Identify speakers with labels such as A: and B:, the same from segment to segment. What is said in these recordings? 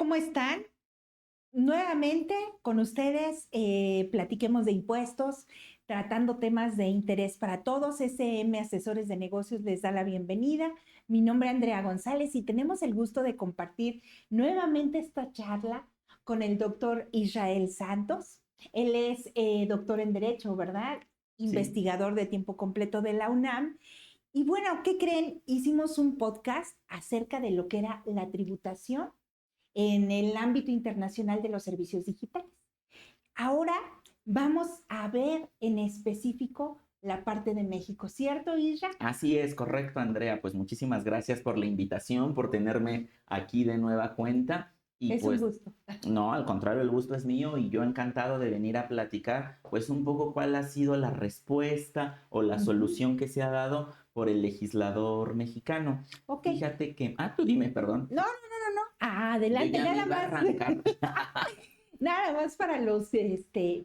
A: ¿cómo están? Nuevamente con ustedes platiquemos de impuestos, tratando temas de interés para todos. SM Asesores de Negocios les da la bienvenida. Mi nombre es Andrea González y tenemos el gusto de compartir nuevamente esta charla con el doctor Israel Santos. Él es doctor en Derecho, ¿verdad?
B: Sí.
A: Investigador de tiempo completo de la UNAM. Y bueno, ¿qué creen? Hicimos un podcast acerca de lo que era la tributación en el ámbito internacional de los servicios digitales. Ahora vamos a ver en específico la parte de México, ¿cierto, Isra?
B: Así es, correcto, Andrea. Pues muchísimas gracias por la invitación, por tenerme aquí de nueva cuenta. Y
A: Es un
B: pues,
A: gusto.
B: no, al contrario, el gusto es mío y yo encantado de venir a platicar, pues un poco cuál ha sido la respuesta o la
A: Ujú.
B: solución que se ha dado por el legislador mexicano.
A: Ok.
B: Fíjate que, tú dime, perdón.
A: No, no, no, no, no.
B: Yo
A: Adelante,
B: ya me
A: nada
B: iba a
A: más.
B: arrancar.
A: Nada más para los,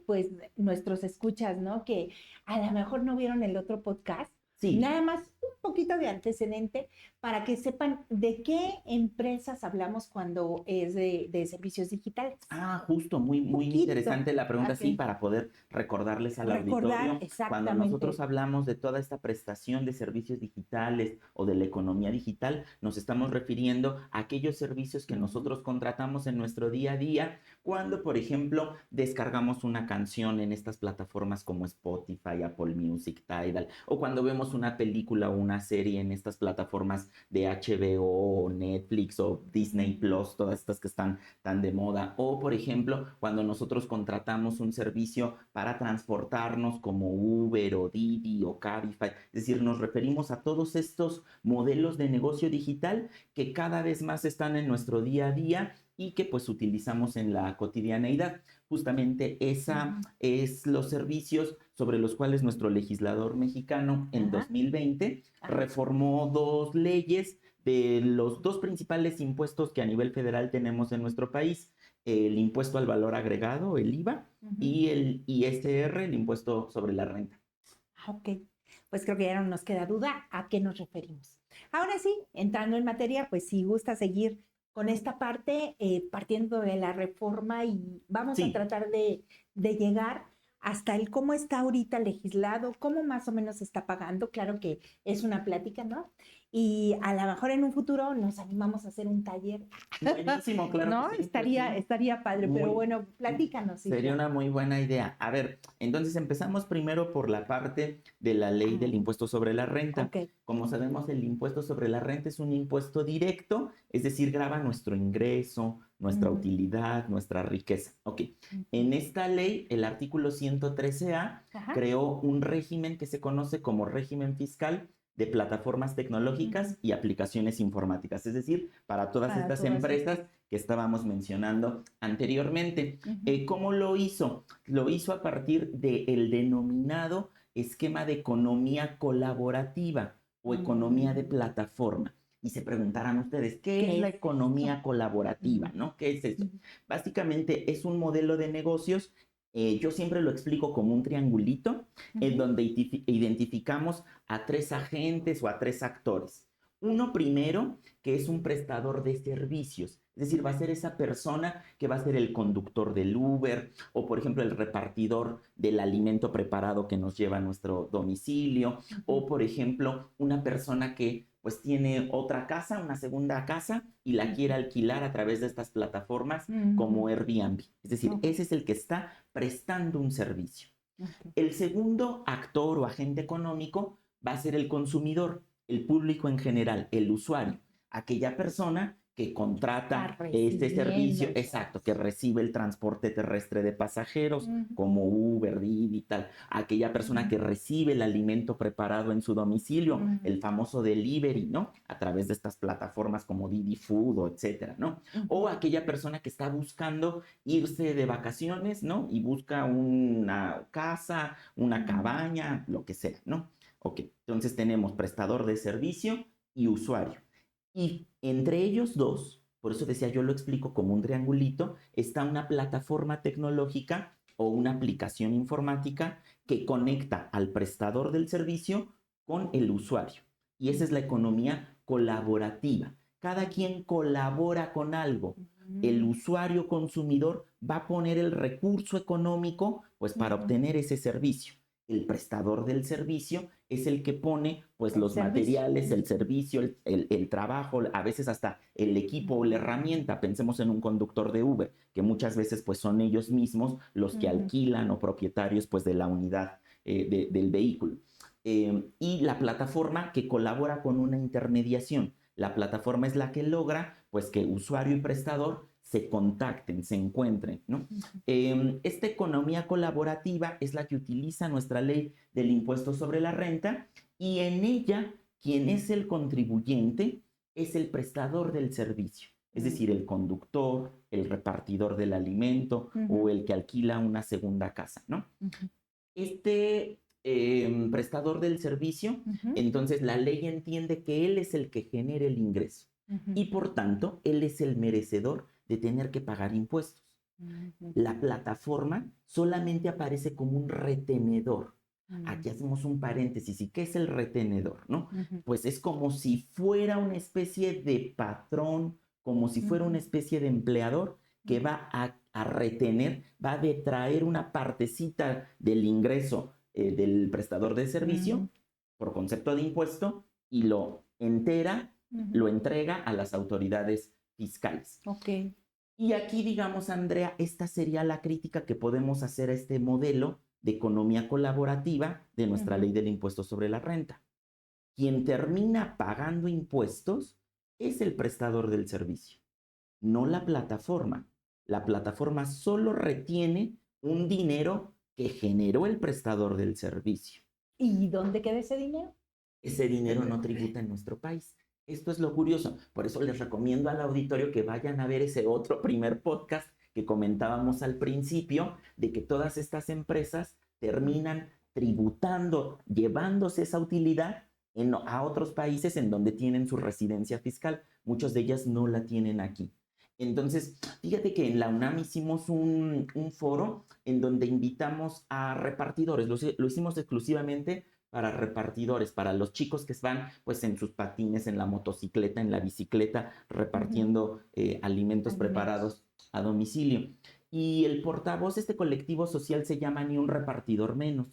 A: pues, nuestros escuchas, ¿no? Que a lo mejor no vieron el otro podcast.
B: Sí.
A: Nada más un poquito de antecedente para que sepan de qué empresas hablamos cuando es de servicios digitales.
B: Justo, muy,
A: Un
B: muy
A: poquito,
B: interesante la pregunta, sí,
A: ok.
B: para poder recordarles al
A: Recordar
B: auditorio, cuando nosotros
A: exactamente.
B: hablamos de toda esta prestación de servicios digitales o de la economía digital, nos estamos refiriendo a aquellos servicios que
A: Ujú.
B: nosotros contratamos en nuestro día a día, cuando, por ejemplo, descargamos una canción en estas plataformas como Spotify, Apple Music, Tidal, o cuando vemos una película o una serie en estas plataformas de HBO o Netflix o Disney
A: Ujú.
B: Plus, todas estas que están tan de moda. O, por ejemplo, cuando nosotros contratamos un servicio para transportarnos como Uber o Didi o Cabify. Es decir, nos referimos a todos estos modelos de negocio digital que cada vez más están en nuestro día a día y que pues utilizamos en la cotidianeidad. Justamente esa
A: Ujú.
B: es los servicios sobre los cuales nuestro legislador mexicano en
A: Ajá,
B: 2020
A: ajá.
B: reformó dos leyes de los dos principales impuestos que a nivel federal tenemos en nuestro país, el impuesto al valor agregado, el IVA,
A: Ujú.
B: y el ISR, el impuesto sobre la renta.
A: Ok, pues creo que ya no nos queda duda a qué nos referimos. Ahora sí, entrando en materia, pues si gusta seguir con esta parte, partiendo de la reforma y vamos a
B: Sí,
A: tratar de llegar hasta el cómo está ahorita legislado, cómo más o menos se está pagando. Claro que es una plática, ¿no? Y a lo mejor en un futuro nos animamos a hacer un taller,
B: buenísimo, claro que
A: ¿no?
B: sí, pues sí.
A: Estaría padre, pero
B: Muy,
A: bueno, platícanos,
B: sería
A: Isra.
B: una muy buena idea. A ver, entonces empezamos primero por la parte de la ley del
A: Ah,
B: impuesto sobre la renta.
A: ok.
B: Como sabemos, el impuesto sobre la renta es un impuesto directo, es decir, grava nuestro ingreso, nuestra
A: Ujú,
B: utilidad, nuestra riqueza. Ok,
A: ujú.
B: en esta ley, el artículo 113A
A: Ajá.
B: creó un régimen que se conoce como régimen fiscal de plataformas tecnológicas
A: Ujú.
B: y aplicaciones informáticas, es decir, para todas
A: Para
B: estas
A: todas
B: empresas
A: estas.
B: que estábamos mencionando anteriormente.
A: Ujú.
B: ¿Cómo lo hizo? Lo hizo a partir del denominado esquema de economía colaborativa o economía de
A: Mm,
B: plataforma. Y se preguntarán ustedes, ¿qué es
A: ¿qué
B: la
A: es esto?
B: economía colaborativa?
A: Ujú,
B: ¿No? ¿Qué es eso?
A: ujú,
B: Básicamente es un modelo de negocios. Yo siempre lo explico como un triangulito en
A: ujú,
B: donde identificamos a tres agentes o a tres actores. Uno primero, que es un prestador de servicios, es decir, va a ser esa persona que va a ser el conductor del Uber o, por ejemplo, el repartidor del alimento preparado que nos lleva a nuestro domicilio
A: ujú,
B: o, por ejemplo, una persona que pues tiene otra casa, una segunda casa y la quiere
A: ujú,
B: alquilar a través de estas plataformas como
A: ujú.
B: Airbnb. Es decir,
A: Ok,
B: ese es el que está prestando un servicio.
A: ok.
B: El segundo actor o agente económico va a ser el consumidor, el público en general, el usuario, aquella persona que
A: Está
B: contrata este
A: recibiendo
B: servicio,
A: el
B: exacto, que
A: servicio.
B: recibe el transporte terrestre de pasajeros,
A: Ujú,
B: como Uber, Didi y tal, aquella persona
A: ujú,
B: que recibe el alimento preparado en su domicilio,
A: ujú,
B: el famoso delivery, ¿no? A través de estas plataformas como Didi Food o etcétera, ¿no? O
A: ujú,
B: aquella persona que está buscando irse de vacaciones, ¿no? Y busca una casa, una
A: ujú.
B: cabaña, lo que sea, ¿no? Ok, entonces tenemos prestador de servicio y usuario. Y entre ellos dos, por eso decía yo lo explico como un triangulito, está una plataforma tecnológica o una aplicación informática que conecta al prestador del servicio con el usuario. Y esa es la economía colaborativa. Cada quien colabora con algo. el usuario consumidor va a poner el recurso económico pues para obtener ese servicio. El prestador del servicio es el que pone pues los materiales, el servicio, el trabajo, a veces hasta el equipo o la herramienta. Pensemos en un conductor de Uber, que muchas veces pues son ellos mismos los que alquilan o propietarios pues de la unidad del vehículo. Y la plataforma que colabora con una intermediación. La plataforma es la que logra pues que usuario y prestador se contacten, se encuentren, ¿no? Esta economía colaborativa es la que utiliza nuestra ley del impuesto sobre la renta y en ella quien es el contribuyente es el prestador del servicio, es decir, el conductor, el repartidor del alimento o el que alquila una segunda casa, ¿no? Este prestador del servicio, entonces la ley entiende que él es el que genera el ingreso y por tanto él es el merecedor de tener que pagar impuestos. La plataforma solamente aparece como un retenedor. Aquí hacemos un paréntesis. ¿Y qué es el retenedor, no? Pues es como si fuera una especie de patrón, como si fuera una especie de empleador que va a retener, va a detraer una partecita del ingreso del prestador de servicio por concepto de impuesto y lo entera, lo entrega a las autoridades fiscales.
A: Ok.
B: Y aquí, digamos, Andrea, esta sería la crítica que podemos hacer a este modelo de economía colaborativa de nuestra ley del impuesto sobre la renta. Quien termina pagando impuestos es el prestador del servicio, no la plataforma. La plataforma solo retiene un dinero que generó el prestador del servicio.
A: ¿Y dónde queda ese dinero?
B: Ese dinero no tributa en nuestro país. Esto es lo curioso. Por eso les recomiendo al auditorio que vayan a ver ese otro primer podcast que comentábamos al principio, de que todas estas empresas terminan tributando, llevándose esa utilidad a otros países en donde tienen su residencia fiscal. Muchas de ellas no la tienen aquí. Entonces, fíjate que en la UNAM hicimos un foro en donde invitamos a repartidores. Lo hicimos exclusivamente para repartidores, para los chicos que van pues en sus patines, en la motocicleta, en la bicicleta, repartiendo alimentos preparados a domicilio. Y el portavoz de este colectivo social se llama Ni un repartidor menos.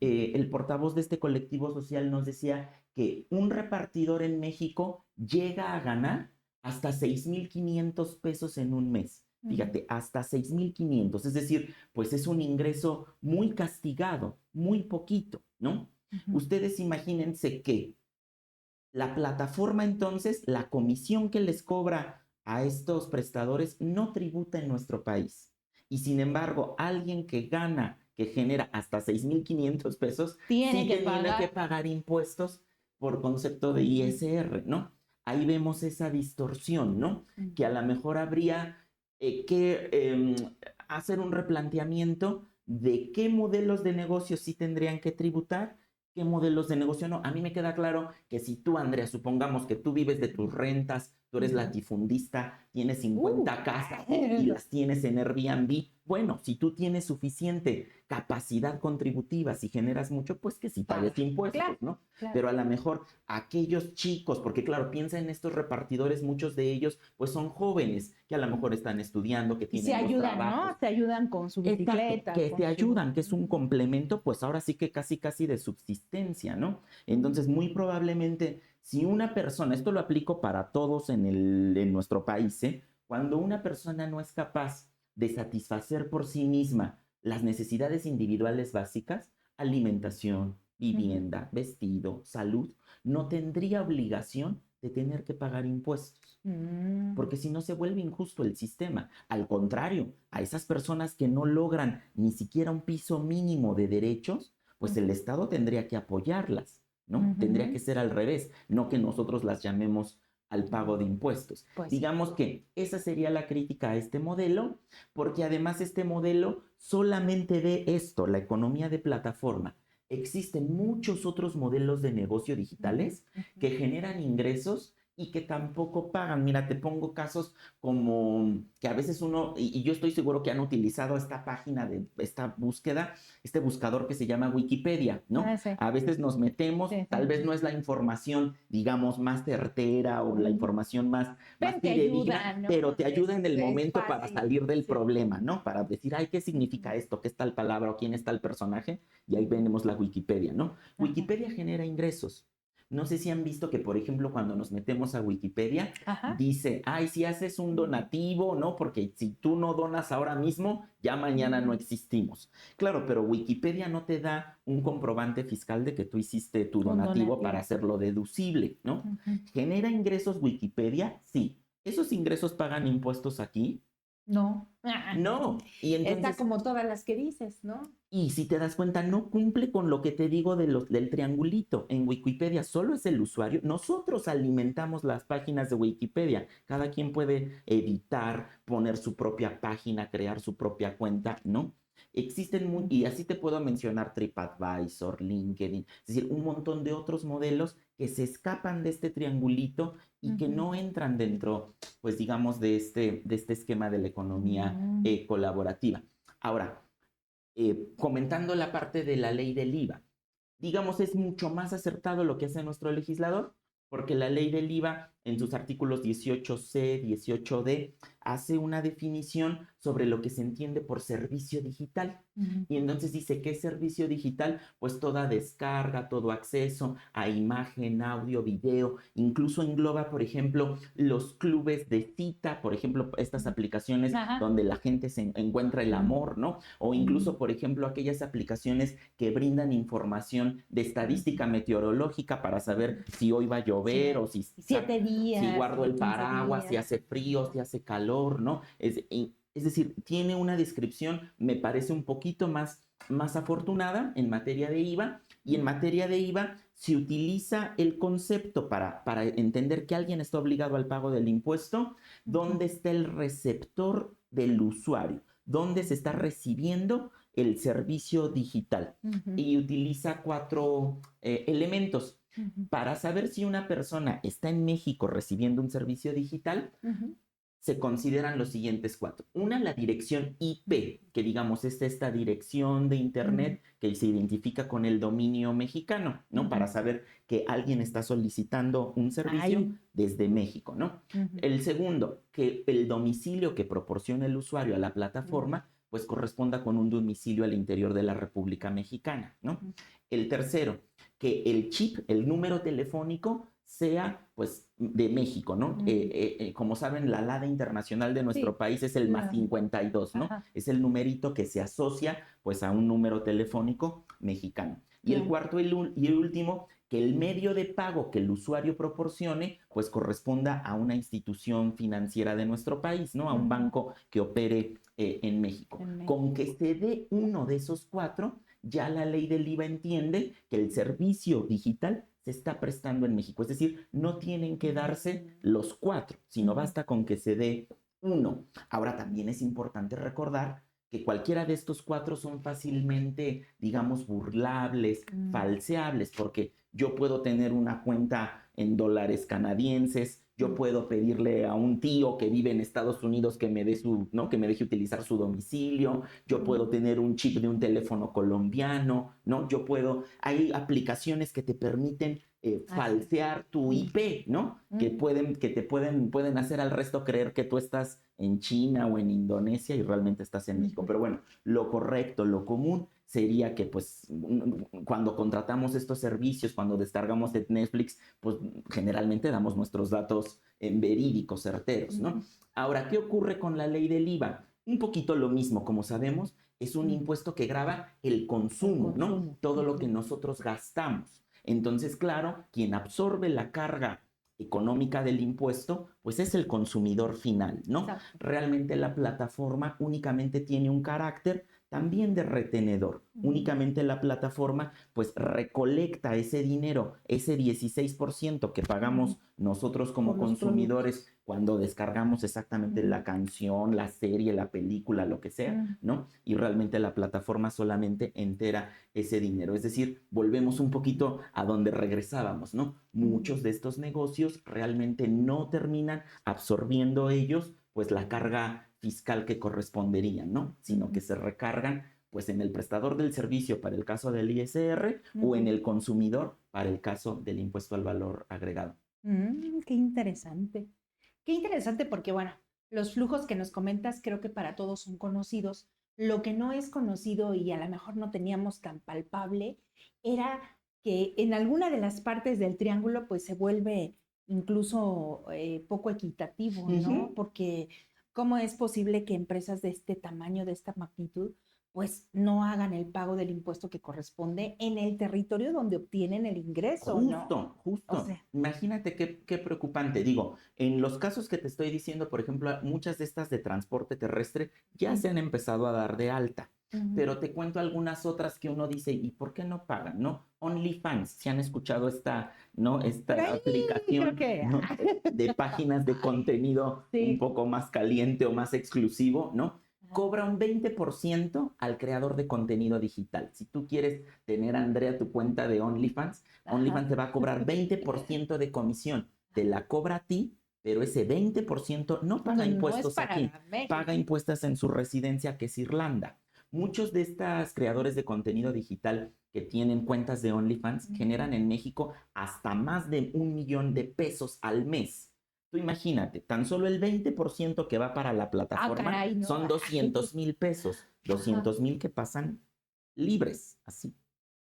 B: El portavoz de este colectivo social nos decía que un repartidor en México llega a ganar hasta 6,500 pesos en un mes. Fíjate, hasta 6,500. Es decir, pues es un ingreso muy castigado, muy poquito, ¿no? Ustedes imagínense que la plataforma entonces, la comisión que les cobra a estos prestadores no tributa en nuestro país. Y sin embargo, alguien que gana, que genera hasta 6,500 pesos,
A: tiene que
B: pagar impuestos por concepto de ISR, ¿no? Ahí vemos esa distorsión, ¿no? Que a lo mejor habría que hacer un replanteamiento de qué modelos de negocio sí tendrían que tributar, qué modelos de negocio no. A mí me queda claro que si tú, Andrea, supongamos que tú vives de tus rentas, tú eres latifundista, tienes 50 casas y las tienes en Airbnb, bueno, si tú tienes suficiente capacidad contributiva, si generas mucho, pues que sí pagues impuestos, ¿no? Claro. Pero a lo mejor aquellos chicos, porque claro, piensa en estos repartidores, muchos de ellos pues son jóvenes que a lo mejor están estudiando, que tienen
A: se ayudan,
B: trabajos.
A: ¿no? Se ayudan con su bicicleta.
B: Exacto, que te ayudan, que es un complemento, pues ahora sí que casi de subsistencia, ¿no? Entonces, muy probablemente, si una persona, esto lo aplico para todos en nuestro país, cuando una persona no es capaz de satisfacer por sí misma las necesidades individuales básicas, alimentación, vivienda, vestido, salud, no tendría obligación de tener que pagar impuestos, porque si no se vuelve injusto el sistema. Al contrario, a esas personas que no logran ni siquiera un piso mínimo de derechos, pues el Estado tendría que apoyarlas, ¿no? Tendría que ser al revés, no que nosotros las llamemos al pago de impuestos. Pues digamos que esa sería la crítica a este modelo, porque además este modelo solamente ve esto, la economía de plataforma. Existen muchos otros modelos de negocio digitales que generan ingresos y que tampoco pagan. Mira, te pongo casos como que a veces uno, y yo estoy seguro que han utilizado esta página de esta búsqueda, este buscador que se llama Wikipedia, ¿no?
A: Ah, sí,
B: A veces nos metemos,
A: sí,
B: tal
A: sí.
B: vez no es la información, digamos, más certera o la
A: Ujú.
B: información más
A: Pero te ayuda,
B: fidedigna, pero
A: ¿no?
B: te ayuda en el
A: Es
B: momento para
A: fácil.
B: salir del
A: Sí.
B: problema, ¿no? Para decir, ay, ¿qué significa
A: Ujú.
B: esto? ¿Qué es tal palabra? ¿O quién es tal personaje? Y ahí
A: Ujú.
B: tenemos la Wikipedia, ¿no?
A: Ajá.
B: Wikipedia genera ingresos. No sé si han visto que, por ejemplo, cuando nos metemos a Wikipedia,
A: Ajá.
B: dice, ay, si haces un donativo, ¿no? Porque si tú no donas ahora mismo, ya mañana no
A: Ujú.
B: existimos. Claro, pero Wikipedia no te da un comprobante fiscal de que tú hiciste tu
A: Un
B: donativo para
A: donativo.
B: hacerlo deducible, ¿no?
A: Ujú.
B: ¿Genera ingresos Wikipedia? Sí. ¿Esos ingresos pagan impuestos aquí?
A: No.
B: No. Y
A: Está
B: entonces,
A: como todas las que dices, ¿no?
B: y si te das cuenta, no cumple con lo que te digo del triangulito. En Wikipedia solo es el usuario. Nosotros alimentamos las páginas de Wikipedia. Cada quien puede editar, poner su propia página, crear su propia cuenta, ¿no? Y así te puedo mencionar TripAdvisor, LinkedIn, es decir, un montón de otros modelos que se escapan de este triangulito y que
A: Ujú.
B: no entran dentro, pues digamos, de este esquema de la economía
A: Mm.
B: colaborativa. Ahora, comentando la parte de la ley del IVA, digamos, es mucho más acertado lo que hace nuestro legislador, porque la ley del IVA en sus artículos 18C, 18D, hace una definición sobre lo que se entiende por servicio digital.
A: Ujú.
B: Y entonces dice, ¿qué es servicio digital? Pues toda descarga, todo acceso a imagen, audio, video, incluso engloba, por ejemplo, los clubes de cita, por ejemplo, estas aplicaciones
A: Ajá.
B: donde la gente se encuentra el
A: Mm.
B: amor, ¿no? O
A: Mm.
B: incluso, por ejemplo, aquellas aplicaciones que brindan información de estadística meteorológica para saber si hoy va a
A: Sí.
B: llover o si,
A: 7 días,
B: guardo el
A: 15
B: paraguas, si
A: días.
B: hace frío, si hace calor, ¿no? Es decir, tiene una descripción, me parece un poquito más afortunada en materia de IVA, y en materia de IVA se utiliza el concepto para entender que alguien está obligado al pago del impuesto, dónde está el receptor del usuario, dónde se está recibiendo el servicio digital.
A: Ujú.
B: Y utiliza 4 elementos.
A: Ujú.
B: Para saber si una persona está en México recibiendo un servicio digital,
A: Ujú.
B: se consideran los siguientes 4. Una, la dirección IP, que digamos es esta dirección de Internet que se identifica con el dominio mexicano, ¿no? Para
A: Ujú.
B: saber que alguien está solicitando un servicio
A: Ahí.
B: desde México, ¿no?
A: Ujú.
B: El segundo, que el domicilio que proporciona el usuario a la plataforma, pues corresponda con un domicilio al interior de la República Mexicana, ¿no?
A: Ujú.
B: El tercero, que el chip, el número telefónico, sea pues de México, ¿no?
A: Ujú.
B: Como saben, la LADA internacional de nuestro
A: Sí.
B: país es el más
A: La-
B: 52, ¿no?
A: Ajá.
B: Es el numerito que se asocia pues a un número telefónico mexicano. Y el
A: Claro.
B: cuarto y el último, que el medio de pago que el usuario proporcione pues corresponda a una institución financiera de nuestro país, ¿no? A un
A: Ujú.
B: banco que opere en México.
A: En
B: Con
A: México.
B: que se dé uno de esos 4, ya la ley del IVA entiende que el servicio digital se está prestando en México. Es decir, no tienen que darse los 4, sino
A: Ujú.
B: basta con que se dé uno. Ahora también es importante recordar que cualquiera de estos 4 son fácilmente, digamos, burlables,
A: Mm.
B: falseables, porque yo puedo tener una cuenta en dólares canadienses, yo puedo pedirle a un tío que vive en Estados Unidos que me dé ¿no? Que me deje utilizar su domicilio, yo puedo tener un chip de un teléfono colombiano, ¿no? Hay aplicaciones que te permiten
A: Así.
B: falsear tu IP, ¿no? Que
A: Ujú.
B: pueden hacer al resto creer que tú estás en China o en Indonesia y realmente estás en México.
A: Ujú.
B: Pero bueno, lo correcto, lo común sería que pues cuando contratamos estos servicios, cuando descargamos de Netflix, pues generalmente damos nuestros datos verídicos, certeros, ¿no?
A: Ujú.
B: Ahora, ¿qué ocurre con la ley del IVA? Un poquito lo mismo, como sabemos, es un
A: Ujú.
B: impuesto que grava el
A: El
B: consumo, ¿no?
A: consumo.
B: Todo lo que
A: Ujú.
B: nosotros gastamos. Entonces, claro, quien absorbe la carga económica del impuesto, pues es el consumidor final, ¿no?
A: Exacto.
B: Realmente la plataforma únicamente tiene un carácter también de retenedor.
A: Ujú.
B: Únicamente la plataforma pues recolecta ese dinero, ese 16% que pagamos nosotros como
A: Por los
B: consumidores cuando descargamos exactamente la canción, la serie, la película, lo que sea, ¿no? Y realmente la plataforma solamente entera ese dinero. Es decir, volvemos un poquito a donde regresábamos, ¿no? Muchos de estos negocios realmente no terminan absorbiendo ellos, pues, la carga fiscal que correspondería, ¿no? Sino que se recargan pues en el prestador del servicio para el caso del ISR o en el consumidor para el caso del impuesto al valor agregado.
A: Qué interesante. Qué interesante porque, bueno, los flujos que nos comentas creo que para todos son conocidos. Lo que no es conocido y a lo mejor no teníamos tan palpable era que en alguna de las partes del triángulo pues se vuelve incluso poco equitativo, ¿no? Porque ¿cómo es posible que empresas de este tamaño, de esta magnitud, pues no hagan el pago del impuesto que corresponde en el territorio donde obtienen el ingreso, ¿no? O
B: Justo.
A: sea,
B: Imagínate qué preocupante. Digo, en los casos que te estoy diciendo, por ejemplo, muchas de estas de transporte terrestre ya se han empezado a dar de alta. Pero te cuento algunas otras que uno dice, ¿y por qué no pagan? ¿No? OnlyFans, si han escuchado esta, ¿no?
A: por
B: Esta
A: ahí creo
B: aplicación,
A: que...
B: ¿no? De páginas de contenido un
A: Sí.
B: poco más caliente o más exclusivo, ¿no? Cobra un 20% al creador de contenido digital. Si tú quieres tener, Andrea, tu cuenta de OnlyFans, OnlyFans te va a cobrar 20% de comisión. Te la cobra a ti, pero ese 20% no paga
A: No es
B: impuestos aquí,
A: para México.
B: paga impuestos en su residencia, que es Irlanda. Muchos de estos creadores de contenido digital que tienen cuentas de OnlyFans generan en México hasta más de 1 millón de pesos al mes. Tú imagínate, tan solo el 20% que va para la plataforma
A: Caray, no.
B: son 200,000 pesos. 200,000 que pasan libres, así.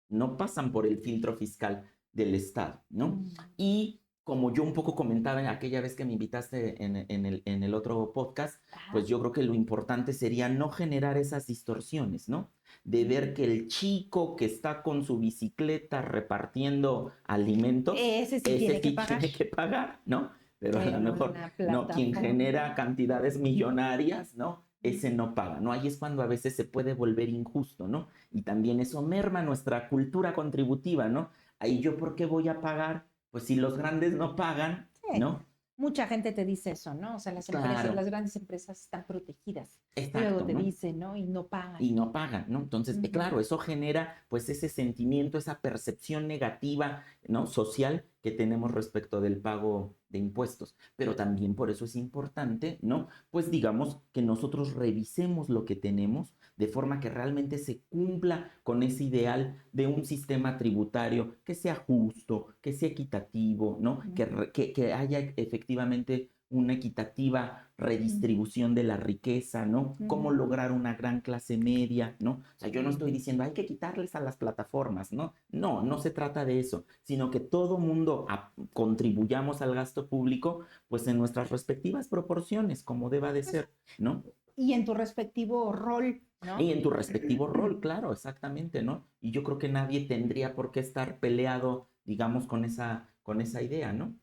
B: No pasan por el filtro fiscal del Estado, ¿no? Y como yo un poco comentaba en aquella vez que me invitaste en el otro podcast, pues yo creo que lo importante sería no generar esas distorsiones, ¿no? De ver que el chico que está con su bicicleta repartiendo alimentos,
A: Ese sí
B: ese
A: tiene que
B: sí
A: pagar.
B: tiene que pagar, ¿no? Pero a lo
A: En
B: mejor
A: una
B: no, quien
A: plataforma.
B: genera cantidades millonarias, ¿no? Ese no paga, ¿no? Ahí es cuando a veces se puede volver injusto, ¿no? Y también eso merma nuestra cultura contributiva, ¿no? Ahí yo, ¿por qué voy a pagar? Pues si los grandes no pagan,
A: Sí.
B: ¿no?
A: Mucha gente te dice eso, ¿no? O sea, las empresas,
B: Claro,
A: las grandes empresas están protegidas. Luego
B: exacto,
A: te
B: ¿no?
A: dicen, ¿no? Y no pagan.
B: Y no pagan, ¿no? Entonces, claro, eso genera pues ese sentimiento, esa percepción negativa, ¿no? Social que tenemos respecto del pago de impuestos. Pero también por eso es importante, ¿no? Pues digamos que nosotros revisemos lo que tenemos de forma que realmente se cumpla con ese ideal de un sistema tributario que sea justo, que sea equitativo, ¿no? Que haya efectivamente una equitativa redistribución de la riqueza, ¿no? Cómo lograr una gran clase media, ¿no? O sea, yo no estoy diciendo hay que quitarles a las plataformas, ¿no? No, no se trata de eso, sino que todo mundo contribuyamos al gasto público, pues en nuestras respectivas proporciones, como deba de ser, ¿no?
A: Y en tu respectivo rol, ¿no?
B: Y en tu respectivo rol, claro, exactamente, ¿no? Y yo creo que nadie tendría por qué estar peleado, digamos, con esa idea, ¿no?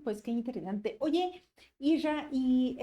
A: Pues qué interesante. Oye, Isra, y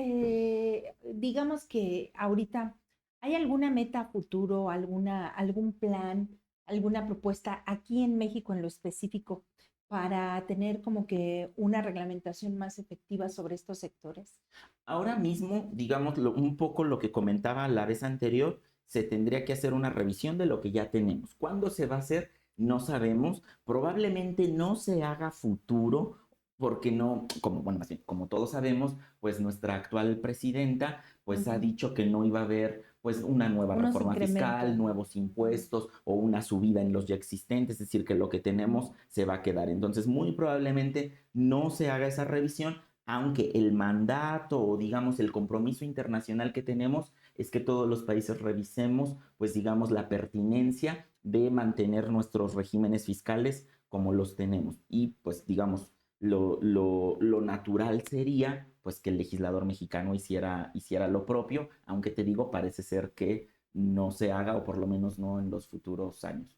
A: digamos que ahorita, ¿hay alguna meta a futuro, algún plan, alguna propuesta aquí en México en lo específico para tener como que una reglamentación más efectiva sobre estos sectores?
B: Ahora mismo, digamos, un poco lo que comentaba la vez anterior, se tendría que hacer una revisión de lo que ya tenemos. ¿Cuándo se va a hacer? No sabemos. Probablemente no se haga futuro porque no, como, bueno, más bien, como todos sabemos, pues nuestra actual presidenta pues ha dicho que no iba a haber pues una nueva
A: Unos
B: reforma
A: incrementos,
B: fiscal,
A: ¿no?
B: nuevos impuestos o una subida en los ya existentes, es decir, que lo que tenemos se va a quedar. Entonces, muy probablemente no se haga esa revisión, aunque el mandato o digamos el compromiso internacional que tenemos es que todos los países revisemos, pues digamos, la pertinencia de mantener nuestros regímenes fiscales como los tenemos. Y pues digamos, lo natural sería pues que el legislador mexicano hiciera lo propio, aunque te digo, parece ser que no se haga o por lo menos no en los futuros años.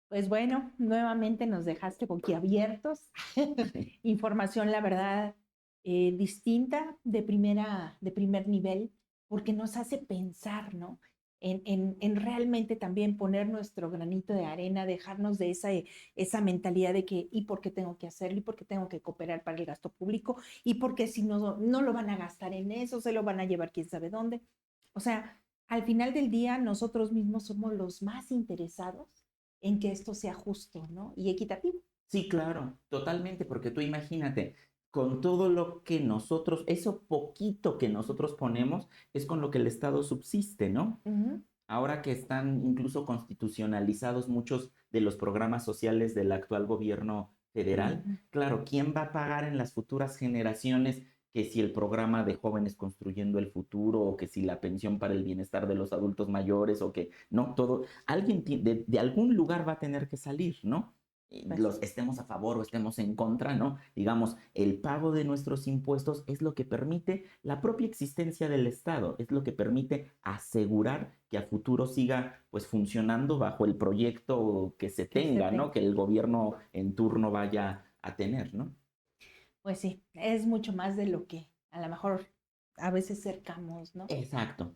A: Pues bueno, nuevamente nos dejaste boquiabiertos. Información, la verdad, distinta, de primer nivel, porque nos hace pensar, ¿no? en realmente también poner nuestro granito de arena, dejarnos de esa mentalidad de que, ¿y por qué tengo que hacerlo? ¿Y por qué tengo que cooperar para el gasto público? ¿Y por qué si no, no lo van a gastar en eso? ¿Se lo van a llevar quién sabe dónde? O sea, al final del día, nosotros mismos somos los más interesados en que esto sea justo, ¿no? Y equitativo.
B: Sí, claro, totalmente, porque tú imagínate, con todo lo que nosotros, eso poquito que nosotros ponemos, es con lo que el Estado subsiste, ¿no?
A: Ujú,
B: Ahora que están incluso constitucionalizados muchos de los programas sociales del actual gobierno federal,
A: ujú.
B: claro, ¿quién va a pagar en las futuras generaciones que si el programa de jóvenes construyendo el futuro o que si la pensión para el bienestar de los adultos mayores o que no, todo, alguien de algún lugar va a tener que salir, ¿no?
A: Pues
B: Los estemos a favor o estemos en contra, ¿no? Digamos, el pago de nuestros impuestos es lo que permite la propia existencia del Estado, es lo que permite asegurar que a futuro siga pues funcionando bajo el proyecto que se
A: que se
B: tenga, ¿no?
A: tenga.
B: Que el gobierno en turno vaya a tener, ¿no?
A: Pues sí, es mucho más de lo que a lo mejor a veces cercamos, ¿no?
B: Exacto.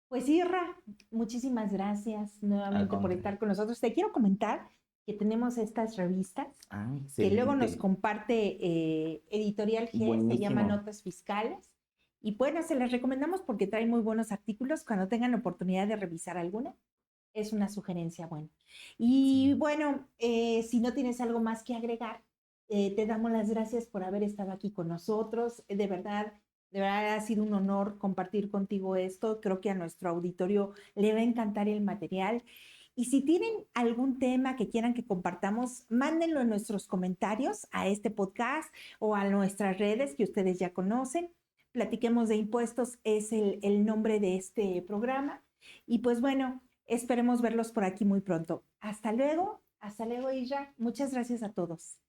A: Pues Irra, muchísimas gracias
B: Al
A: nuevamente por
B: contrario.
A: estar con nosotros. Te quiero comentar que tenemos estas revistas
B: Ah,
A: que luego nos
B: excelente.
A: comparte Editorial G, se llama
B: Buenísimo.
A: Notas Fiscales. Y bueno, se las recomendamos porque trae muy buenos artículos. Cuando tengan oportunidad de revisar alguna, es una sugerencia buena. Y
B: Sí.
A: bueno, si no tienes algo más que agregar, te damos las gracias por haber estado aquí con nosotros. De verdad ha sido un honor compartir contigo esto. Creo que a nuestro auditorio le va a encantar el material. Y si tienen algún tema que quieran que compartamos, mándenlo en nuestros comentarios a este podcast o a nuestras redes que ustedes ya conocen. Platiquemos de impuestos es el nombre de este programa. Y pues bueno, esperemos verlos por aquí muy pronto. Hasta luego, Isra. Muchas gracias a todos.